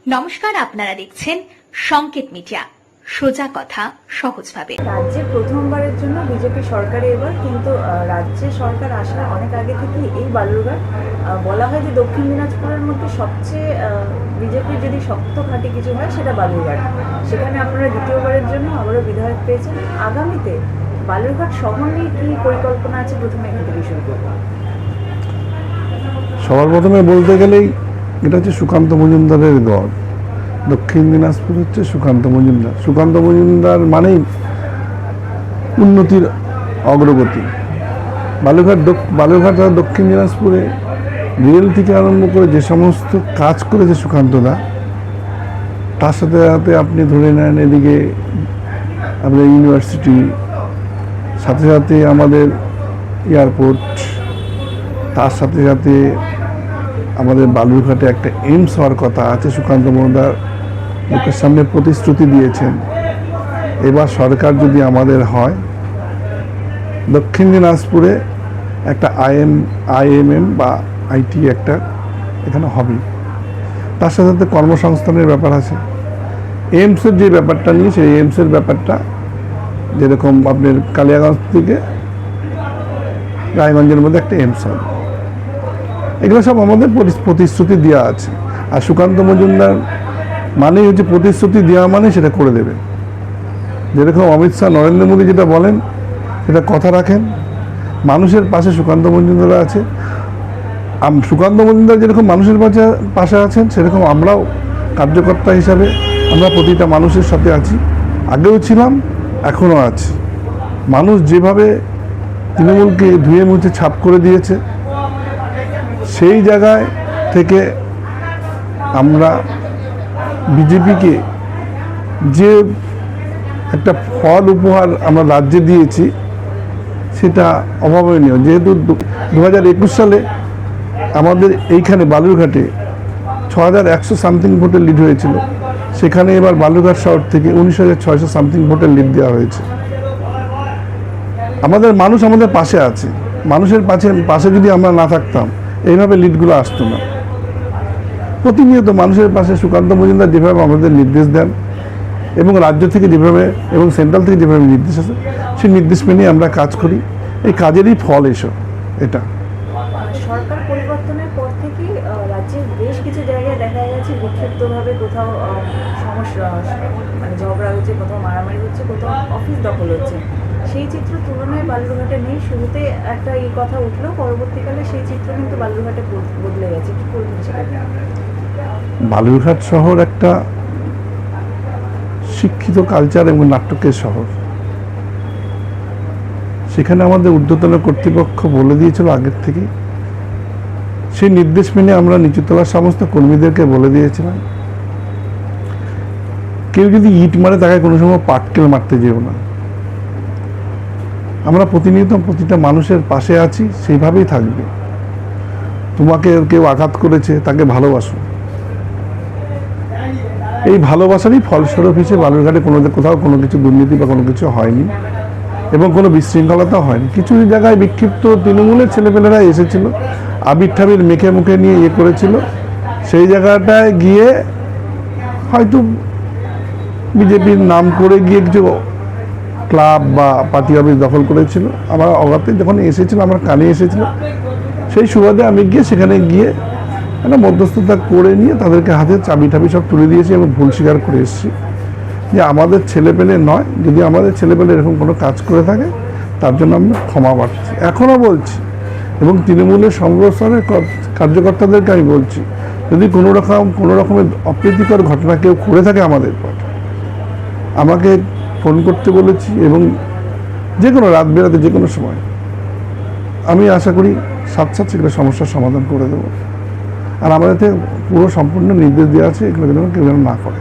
নমস্কার, আপনারা দেখছেন সংকেত মিডিয়া, সোজা কথা সহজভাবে। রাজ্যে প্রথমবারের জন্য বিজেপি সরকারে এবার, কিন্তু রাজ্যে সরকার আসার অনেক আগে থেকেই এই বালুরঘাট বলা হয় যে দক্ষিণ দিনাজপুরের মধ্যে সবচেয়ে বিজেপির যদি শক্ত ঘাঁটি কিছু হয় সেটা বালুরঘাট। সেখানে আপনারা দ্বিতীয়বারের জন্য আবারও বিধায়ক পেয়েছেন। আগামীতে বালুরঘাট শহর নিয়ে কি পরিকল্পনা আছে, প্রথমে এখান থেকে শুরু করব। সবার প্রথমে বলতে গেলেই এটা হচ্ছে সুকান্ত মজুমদারের গড়। দক্ষিণ দিনাজপুর হচ্ছে সুকান্ত মজুমদার। সুকান্ত মজুমদার মানেই উন্নতির অগ্রগতি। বালুরঘাট আর দক্ষিণ দিনাজপুরে রেল থেকে আরম্ভ করে যে সমস্ত কাজ করেছে সুকান্তদা, তার সাথে সাথে আপনি ধরে নেন এদিকে আমাদের ইউনিভার্সিটি, সাথে সাথে আমাদের এয়ারপোর্ট, তার সাথে সাথে আমাদের বালুরঘাটে একটা এইমস হওয়ার কথা আছে। সুকান্ত মজুমদার লোকের সামনে প্রতিশ্রুতি দিয়েছেন, এবার সরকার যদি আমাদের হয়, দক্ষিণ দিনাজপুরে একটা আইএমএম বা আইটি একটা এখানে হবে। তার সাথে সাথে কর্মসংস্থানের ব্যাপার আছে। এইমসের যে ব্যাপারটা নিয়ে, সেই এইমসের ব্যাপারটা যেরকম আপনার কালিয়াগঞ্জ থেকে রায়গঞ্জের মধ্যে একটা এইমস হবে, এগুলো সব আমাদের প্রতিশ্রুতি দেওয়া আছে। আর সুকান্ত মজুমদার মানেই হচ্ছে প্রতিশ্রুতি দেওয়া, মানে সেটা করে দেবে। যেরকম অমিত শাহ, নরেন্দ্র মোদী যেটা বলেন সেটা কথা রাখেন। মানুষের পাশে সুকান্ত মজুমদার আছে। সুকান্ত মজুমদার যেরকম মানুষের পাশে আছেন, সেরকম আমরাও কার্যকর্তা হিসাবে আমরা প্রতিটা মানুষের সাথে আছি। আগেও ছিলাম, এখনও আছি। মানুষ যেভাবে তৃণমূলকে ধুয়ে মুছে ছাপ করে দিয়েছে, সেই জায়গায় থেকে আমরা বিজেপিকে যে একটা ফল উপহার আমরা রাজ্যে দিয়েছি, সেটা অভাবনীয়। যেহেতু 2021 সালে আমাদের এইখানে বালুরঘাটে 6100 সামথিং ভোটের লিড হয়েছিল, সেখানে এবার বালুরঘাট শহর থেকে 19,600 সামথিং ভোটের লিড দেওয়া হয়েছে। আমাদের মানুষ আমাদের পাশে আছে। মানুষের পাশে যদি আমরা না থাকতাম, এইভাবে লিডগুলো আসতো না। প্রতিনিয়ত মানুষের পাশে সুকান্ত মজুমদার যেভাবে আমাদের নির্দেশ দেন, এবং রাজ্য থেকে যেভাবে এবং সেন্ট্রাল থেকে যেভাবে নির্দেশ আছে, সেই নির্দেশ মেনে আমরা কাজ করি। এই কাজেরই ফল এটা। সরকার পরিবর্তনের পর থেকে রাজ্যের বেশ কিছু জায়গায় দেখা গেছে বিক্ষিপ্তভাবে কোথাও সমস্যা, মানে ঝগড়া হচ্ছে, কোথাও মারামারি হচ্ছে, কোথাও অফিস দখল হচ্ছে। সেই চিত্র তুলনায় বালুরঘাটে নেই। শুরুতে একটা এই কথা উঠলো, পরবর্তীকালে সেই চিত্র কিন্তু বালুরঘাটে বদলে গেছে। কি করবেন সেটা? বালুরঘাট শহর একটা শিক্ষিত কালচার এবং নাটকের শহর। সেখানে আমাদের ঊর্ধ্বতন কর্তৃপক্ষ বলে দিয়েছিল আগের থেকে। সেই নির্দেশ মেনে আমরা নিচুতলার সমস্ত কর্মীদেরকে বলে দিয়েছিলাম, কেউ যদি ইট মারে তাকে কোনো সময় পাটকেল মারতে যেও না। আমরা প্রতিনিয়ত প্রতিটা মানুষের পাশে আছি, সেইভাবেই থাকবে। তোমাকে কেউ আঘাত করেছে, তাকে ভালোবাসো। এই ভালোবাসারই ফলস্বরূপ হিসেবে বালুরঘাটে কোথাও কোনো কিছু দুর্নীতি বা কোনো কিছু হয়নি, এবং কোনো বিশৃঙ্খলতাও হয়নি। কিছু জায়গায় বিক্ষিপ্ত তৃণমূলের ছেলেপেলেরা এসেছিল, আবির ঠাবির মেখে মুখে নিয়ে করেছিল। সেই জায়গাটায় গিয়ে হয়তো বিজেপির নাম করে গিয়ে কিছু ক্লাব বা পার্টি অফিস দখল করেছিল। আমার অগাতে যখন এসেছিল, আমার কানে এসেছিল, সেই সুবাদে আমি গিয়ে সেখানে গিয়ে একটা মধ্যস্থতা করে নিয়ে তাদেরকে হাতে চাবি টাবি সব তুলে দিয়েছি এবং ভুল স্বীকার করে এসেছি যে আমাদের ছেলেপেলে নয়, যদি আমাদের ছেলেপেলে এরকম কোনো কাজ করে থাকে তার জন্য আমরা ক্ষমা পাচ্ছি। এখনও বলছি, এবং তৃণমূলের সর্বস্তরের কার্যকর্তাদেরকে আমি বলছি, যদি কোনো রকমের অপ্রীতিকর ঘটনা কেউ করে থাকে আমাদের পর, আমাকে ফোন করতে বলেছি, এবং যে কোনো রাত বেরাতে যে কোনো সময় আমি আশা করি সাথে সেগুলো সমস্যার সমাধান করে দেবো। আর আমাদের পুরো সম্পূর্ণ নির্দেশ দেওয়া আছে এগুলো যেন কেউ যেন না করে।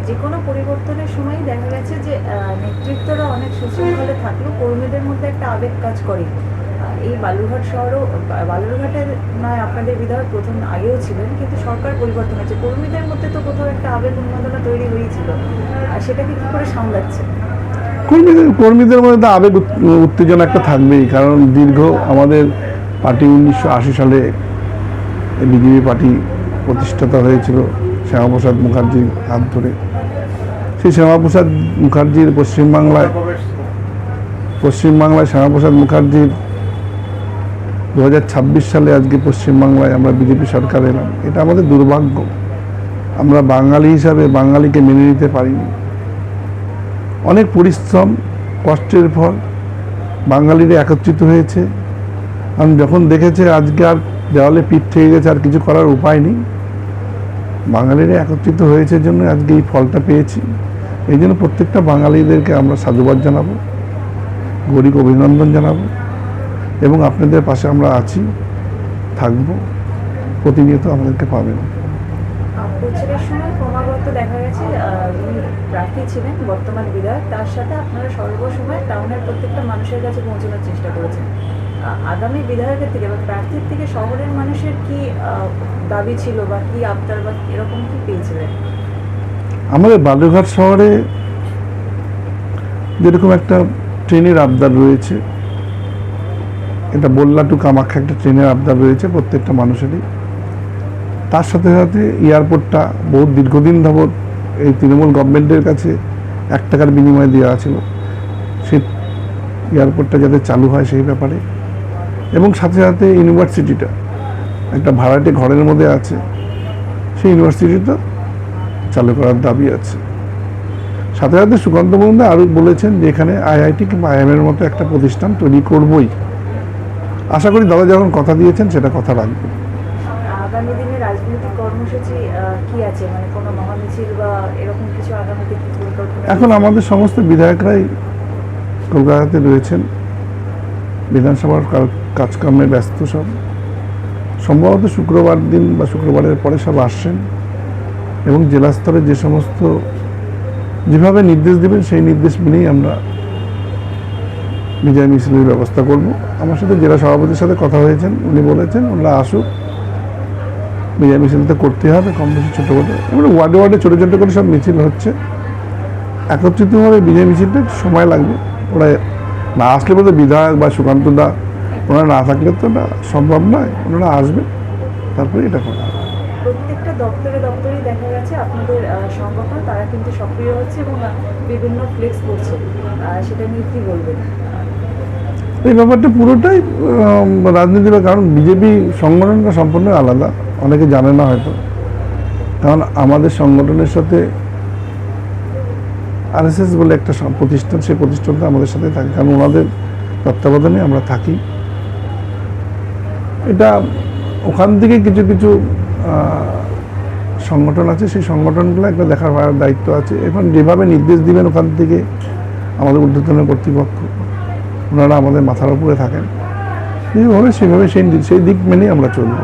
যে কোনো পরিবর্তনের সময় দেখা গেছে যে নেতৃত্বরা অনেক সুশৃঙ্খলে থাকলেও কর্মীদের মধ্যে একটা আবেগ কাজ করে। এই বালুরঘাট শহরও, বালুরঘাটের নয় আপনাদের বিধায়ক প্রথম আগেও ছিলেন, কিন্তু সরকার পরিবর্তন হয়েছে, কর্মীদের মধ্যে তো কোথাও একটা আবেগ উন্মাদনা তৈরি হয়েছিল। আর সেটাকে কী করে সামলাচ্ছে? কর্মীদের মধ্যে তো আবেগ উত্তেজনা একটা থাকবেই, কারণ দীর্ঘ আমাদের পার্টি 1980 সালে বিজেপি পার্টি প্রতিষ্ঠাতা হয়েছিল। শ্যামাপ্রসাদ মুখার্জির হাত ধরে। সেই শ্যামাপ্রসাদ মুখার্জির পশ্চিমবাংলায় শ্যামাপ্রসাদ মুখার্জির 2026 সালে আজকে পশ্চিমবাংলায় আমরা বিজেপি সরকার এলাম। এটা আমাদের দুর্ভাগ্য। আমরা বাঙালি হিসাবে বাঙালিকে মেনে নিতে পারিনি। অনেক পরিশ্রম কষ্টের ফল বাঙালিরা একত্রিত হয়েছে। আমি যখন দেখেছে আজকে আর দেওয়ালে পিঠ থেকে গেছে, আর কিছু করার উপায় নেই, বাঙালিরা একত্রিত হয়েছে জন্য আজকে এই ফলটা পেয়েছি। এই জন্য প্রত্যেকটা বাঙালিদেরকে আমরা সাধুবাদ জানাবো, গরিব অভিনন্দন জানাবো এবং আপনাদের পাশে আমরা আছি, থাকবো, প্রতিনিয়ত আমাদেরকে পাবেন। প্রচারের সময় ক্রমাগত দেখা গেছে যিনি প্রার্থী ছিলেন বর্তমান বিধায়ক, তার সাথে আপনারা সর্বসময় টাউনের প্রত্যেকটা মানুষের কাছে পৌঁছানোর চেষ্টা করেছেন। আগামী বিধায়কের থেকে বা প্রার্থীর থেকে শহরের মানুষের কি দাবি ছিল বা কি আবদার বা এরকম কি পেয়েছিলেন? আমাদের বালুরঘাট শহরে যেরকম একটা ট্রেনের আবদার রয়েছে, এটা বল্লা টু কামাখ্যা একটা ট্রেনের আবদার রয়েছে প্রত্যেকটা মানুষেরই। তার সাথে সাথে এয়ারপোর্টটা বহু দীর্ঘদিন যাবৎ এই তৃণমূল গভর্নমেন্টের কাছে 1 টাকার বিনিময়ে দেওয়া ছিল, সেই এয়ারপোর্টটা যাতে চালু হয় সেই ব্যাপারে। এবং সাথে সাথে ইউনিভার্সিটিটা একটা ভাড়াটে ঘরের মধ্যে আছে, সেই ইউনিভার্সিটিটা চালু করার দাবি আছে। সাথে সাথে সুকান্ত বন্দ্যোপাধ্যায় আরও বলেছেন যে এখানে আইআইটি কিংবা আইএমের মতো একটা প্রতিষ্ঠান তৈরি করবই। আশা করি দাদা যখন কথা দিয়েছেন সেটা কথা রাখবেন। আগামী দিনে রাজনৈতিক কর্মসূচি কি আছে, মানে কোনো মহামিছিল বা এরকম কিছু আগামীতে কি পরিকল্পনা? এখন আমাদের সমস্ত বিধায়করাই কলকাতাতে রয়েছেন, বিধানসভার কাজকর্মে ব্যস্ত সব। সম্ভবত শুক্রবার দিন বা শুক্রবারের পরে সব আসছেন এবং জেলা স্তরে যে সমস্ত যেভাবে নির্দেশ দেবেন সেই নির্দেশ মেনেই আমরা বিজয় মিছিলের ব্যবস্থা করব। আমার সাথে জেলা সভাপতির সাথে কথা হয়েছেন, উনি বলেছেন ওনারা আসুক, বিজয় মিছিল তো করতে হবে কম বেশি ছোটো ছোটো। এবারে ওয়ার্ডে ওয়ার্ডে ছোটো ছোটো করে সব মিছিল হচ্ছে। একত্রিতভাবে বিজয় মিছিলটা সময় লাগবে। ওরা না আসলে বলতে বিধায়ক বা সুকান্ত দা ওনারা না থাকলে তো না সম্ভব নয়, ওনারা আসবে, তারপরে এটা করা হবে। প্রত্যেকটা দপ্তরেই দেখা গেছে আপনাদের সংগঠন তারা কিন্তু সক্রিয় হচ্ছে এবং বিভিন্ন ফ্লেক্স করছে, সেটা নিয়ে কি বলবেন? এই ব্যাপারটা পুরোটাই রাজনীতির, কারণ বিজেপি সংগঠনটা সম্পূর্ণ আলাদা, অনেকে জানে না হয়তো। কারণ আমাদের সংগঠনের সাথে আরএসএস বলে একটা প্রতিষ্ঠান, সেই প্রতিষ্ঠানটা আমাদের সাথে থাকে, কারণ ওনাদের তত্ত্বাবধানে আমরা থাকি। এটা ওখান থেকে কিছু কিছু সংগঠন আছে, সেই সংগঠনগুলো একটা দেখার দায়িত্ব আছে। এখন যেভাবে নির্দেশ দিবেন ওখান থেকে আমাদের ঊর্ধ্বতন কর্তৃপক্ষ, ওনারা আমাদের মাথার উপরে থাকেন, যেভাবে সেভাবে সেই দিক মেনেই আমরা চলব।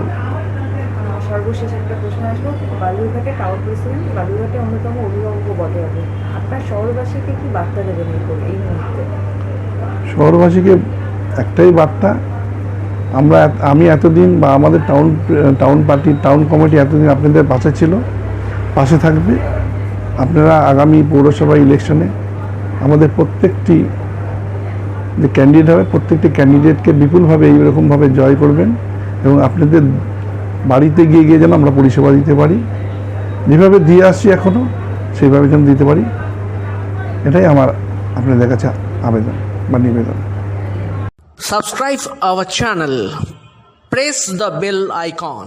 সর্বশেষ একটা প্রশ্ন আসবো, বালুরঘাটে টাউন প্রেসিডেন্ট, বালুরঘাটে অন্যতম অভিভাবক বটে আপনি, আপনার শহরবাসীকে কি বার্তা দেবেন এই মুহূর্তে? শহরবাসীকে একটাই বার্তা, আমি এতদিন বা আমাদের টাউন পার্টি টাউন কমিটি এতদিন আপনাদের পাশে ছিল, পাশে থাকবে। আপনারা আগামী পৌরসভা ইলেকশনে আমাদের প্রত্যেকটি যে ক্যান্ডিডেট হবে প্রত্যেকটি ক্যান্ডিডেটকে বিপুলভাবে এইরকমভাবে জয় করবেন এবং আপনাদের বাড়িতে গিয়ে যেন আমরা পরিষেবা দিতে পারি, যেভাবে দিয়ে আসছি এখনও সেইভাবে যেন দিতে পারি, এটাই আমার আপনাদের কাছে আবেদন বা নিবেদন। Subscribe our channel. Press the bell icon.